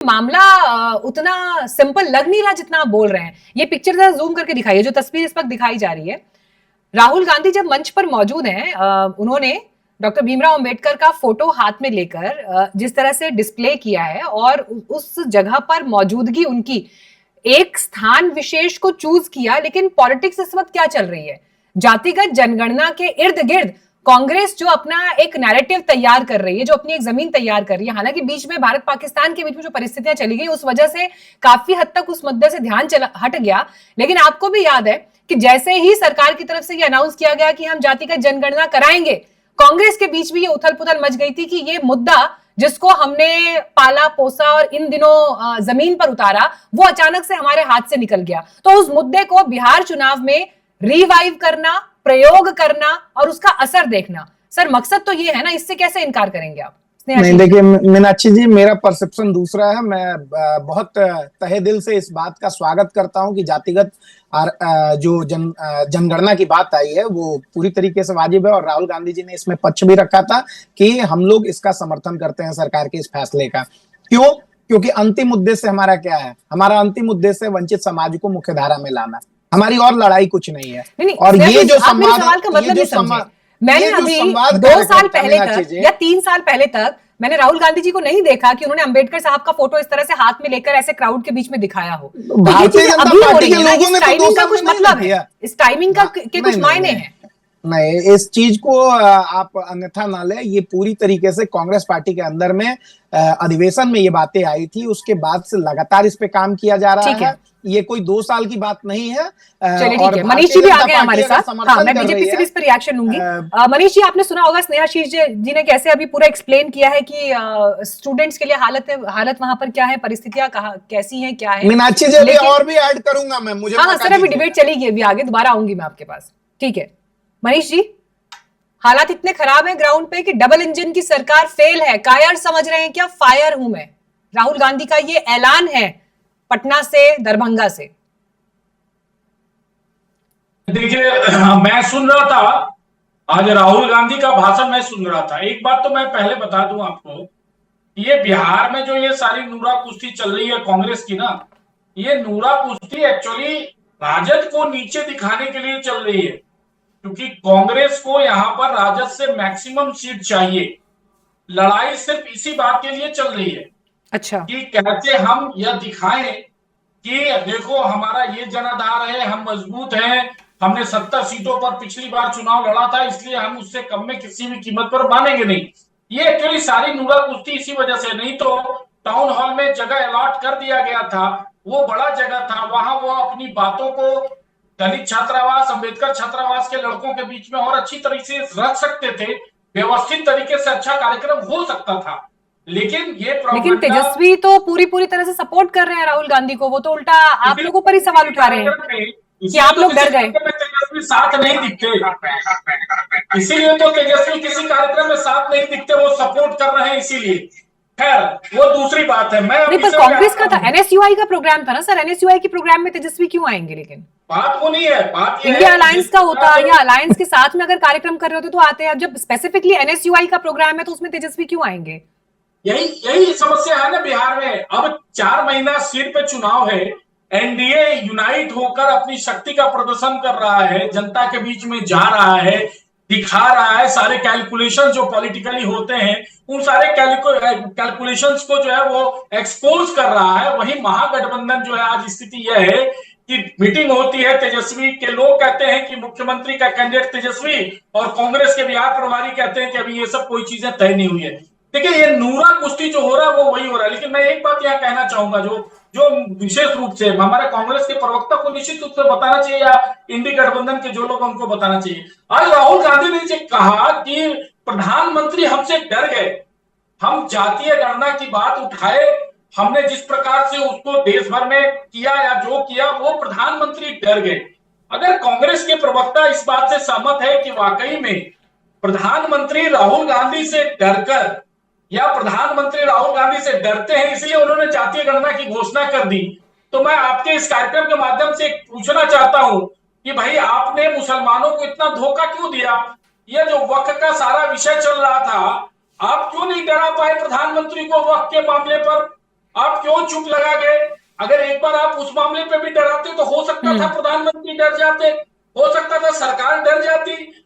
मामला उतना सिंपल लग नहीं रहा जितना आप बोल रहे हैं। ये पिक्चर जरा जूम करके दिखाइए, जो तस्वीर इस वक्त दिखाई जा रही है। राहुल गांधी जब मंच पर मौजूद हैं, उन्होंने डॉक्टर भीमराव अंबेडकर का फोटो हाथ में लेकर जिस तरह से डिस्प्ले किया है, और उस जगह पर मौजूदगी उनकी, एक स्थान विशेष को चूज किया। लेकिन पॉलिटिक्स इस वक्त क्या चल रही है? जातिगत जनगणना के इर्द गिर्द कांग्रेस जो अपना एक नैरेटिव तैयार कर रही है, जो अपनी एक जमीन तैयार कर रही है। हालांकि बीच में भारत पाकिस्तान के बीच में जो परिस्थितियां चली गई, उस वजह से काफी हद तक उस मुद्दे से ध्यान हट गया। लेकिन आपको भी याद है कि जैसे ही सरकार की तरफ से ये अनाउंस किया गया कि हम जातिगत जनगणना कराएंगे, कांग्रेस के बीच भी ये उथल पुथल मच गई थी कि ये मुद्दा जिसको हमने पाला पोसा और इन दिनों जमीन पर उतारा, वो अचानक से हमारे हाथ से निकल गया। तो उस मुद्दे को बिहार चुनाव में रिवाइव करना, प्रयोग करना और उसका असर देखना, सर मकसद तो ये है ना, इससे कैसे इनकार करेंगे आप? नहीं, देखिए मीनाक्षी जी, मेरा परसेप्शन दूसरा है। मैं बहुत तहे दिल से इस बात का स्वागत करता हूं कि जातिगत जो जनगणना की बात आई है वो पूरी तरीके से वाजिब है, और राहुल गांधी जी ने इसमें पक्ष भी रखा था कि हम लोग इसका समर्थन करते हैं सरकार के इस फैसले का। क्यों? क्योंकि अंतिम उद्देश्य हमारा क्या है? हमारा अंतिम उद्देश्य है वंचित समाज को मुख्य धारा में लाना। हमारी और लड़ाई कुछ नहीं है। और ये जो संवाद, मैंने अभी 2 साल पहले तक या 3 साल पहले तक मैंने राहुल गांधी जी को नहीं देखा कि उन्होंने अंबेडकर साहब का फोटो इस तरह से हाथ में लेकर ऐसे क्राउड के बीच में दिखाया हो। भारतीय जनता पार्टी के लोगों ने टाइमिंग का कुछ मतलब है, इस टाइमिंग का के कुछ मायने हैं। नहीं, इस चीज को आप अन्यथा ना ले। ये पूरी तरीके से कांग्रेस पार्टी के अंदर में अधिवेशन में ये बातें आई थी, उसके बाद से लगातार इस पे काम किया जा रहा है। ये कोई 2 साल की बात नहीं है। चलिए ठीक है, मनीष जी भी आ गए हमारे साथ। हाँ, मैं बीजेपी से भी इस पर रिएक्शन लूंगी। मनीष जी, आपने सुना होगा स्नेहाशीष जी ने कैसे अभी पूरा एक्सप्लेन किया है कि स्टूडेंट्स के लिए हालत वहां पर क्या है, परिस्थितियां कैसी हैं, क्या है। मीनाक्षी जी, अभी और भी ऐड करूंगा मैं, मुझे हाँ सर, अभी डिबेट चलेगी, अभी आगे दोबारा आऊंगी मैं आपके पास। ठीक है मनीष जी, हालात इतने खराब है ग्राउंड पे कि डबल इंजन की सरकार फेल है। कायर समझ रहे हैं क्या? फायर हूं मैं। राहुल गांधी का ये ऐलान है पटना से, दरभंगा से। देखिए, मैं सुन रहा था आज राहुल गांधी का भाषण, मैं सुन रहा था। एक बात तो मैं पहले बता दूं आपको, ये बिहार में जो ये सारी नूरा कुश्ती चल रही है कांग्रेस की ना, ये नूरा कुश्ती एक्चुअली राजद को नीचे दिखाने के लिए चल रही है। क्योंकि कांग्रेस को यहां पर राजद से मैक्सिमम सीट चाहिए। लड़ाई सिर्फ इसी बात के लिए चल रही है। अच्छा, कि कैसे हम यह दिखाएं कि देखो हमारा ये जनाधार है, हम मजबूत हैं, हमने 70 सीटों पर पिछली बार चुनाव लड़ा था, इसलिए हम उससे कम में किसी भी कीमत पर मानेंगे नहीं। ये एक्चुअली सारी नूरा कुश्ती इसी वजह से। नहीं तो टाउन हॉल में जगह अलॉट कर दिया गया था, वो बड़ा जगह था, वहां वो अपनी बातों को दलित छात्रावास, अंबेडकर छात्रावास के लड़कों के बीच में और अच्छी तरीके से रख सकते थे। व्यवस्थित तरीके से अच्छा कार्यक्रम हो सकता था। लेकिन तेजस्वी तो पूरी तरह से सपोर्ट कर रहे हैं राहुल गांधी को। वो तो उल्टा आप लोगों पर ही सवाल उठा रहे हैं कि आप लोग डर गए। तेजस्वी साथ नहीं दिखते, इसीलिए तो तेजस्वी किसी कार्यक्रम में साथ नहीं दिखते, वो सपोर्ट कर रहे हैं इसीलिए। खैर, वो दूसरी बात है। मैं नहीं, पर कांग्रेस का था, एनएसयूआई का प्रोग्राम था ना सर। एनएसयूआई के प्रोग्राम में तेजस्वी क्यों आएंगे? लेकिन बात वो नहीं है, बात ये इंडिया अलायंस का होता या अलायंस के साथ में अगर कार्यक्रम कर रहे होते तो आते हैं। जब स्पेसिफिकली एनएसयूआई का प्रोग्राम है तो उसमें तेजस्वी क्यों आएंगे? यही समस्या है ना बिहार में। अब 4 महीना सिर पे चुनाव है, एनडीए यूनाइट होकर अपनी शक्ति का प्रदर्शन कर रहा है, जनता के बीच में जा रहा है, दिखा रहा है सारे कैलकुलेशन जो पॉलिटिकली होते हैं, उन सारे कैलकुलेशंस को जो है वो एक्सपोज कर रहा है। वही महागठबंधन जो है, आज स्थिति यह है कि मीटिंग होती है, तेजस्वी के लोग कहते हैं कि मुख्यमंत्री का कैंडिडेट तेजस्वी, और कांग्रेस के बिहार प्रभारी कहते हैं कि अभी ये सब कोई चीजें तय नहीं हुई है। देखिए, ये नूरा कुश्ती जो हो रहा है वो वही हो रहा है। लेकिन मैं एक बात यहाँ कहना चाहूंगा, जो विशेष रूप से हमारे कांग्रेस के प्रवक्ता को निश्चित रूप से बताना चाहिए, या इंडी गठबंधन के जो लोग उनको बताना चाहिए। आज राहुल गांधी ने कहा कि प्रधानमंत्री हमसे डर गए, हम जातीय गणना की बात उठाए, हमने जिस प्रकार से उसको देश भर में किया या जो किया, वो प्रधानमंत्री डर गए। अगर कांग्रेस के प्रवक्ता इस बात से सहमत है कि वाकई में प्रधानमंत्री राहुल गांधी से डरकर, या प्रधानमंत्री राहुल गांधी से डरते हैं इसलिए उन्होंने जातीय गणना की घोषणा कर दी, तो मैं आपके इस कार्यक्रम के माध्यम से पूछना चाहता हूं कि भाई आपने मुसलमानों को इतना धोखा क्यों दिया? यह जो वक्फ का सारा विषय चल रहा था, आप क्यों नहीं डरा पाए प्रधानमंत्री को वक्फ के मामले पर? आप क्यों चुप लगा गए? अगर एक बार आप उस मामले पे भी डराते तो हो सकता था प्रधानमंत्री डर जाते, हो सकता था सरकार डर जाती।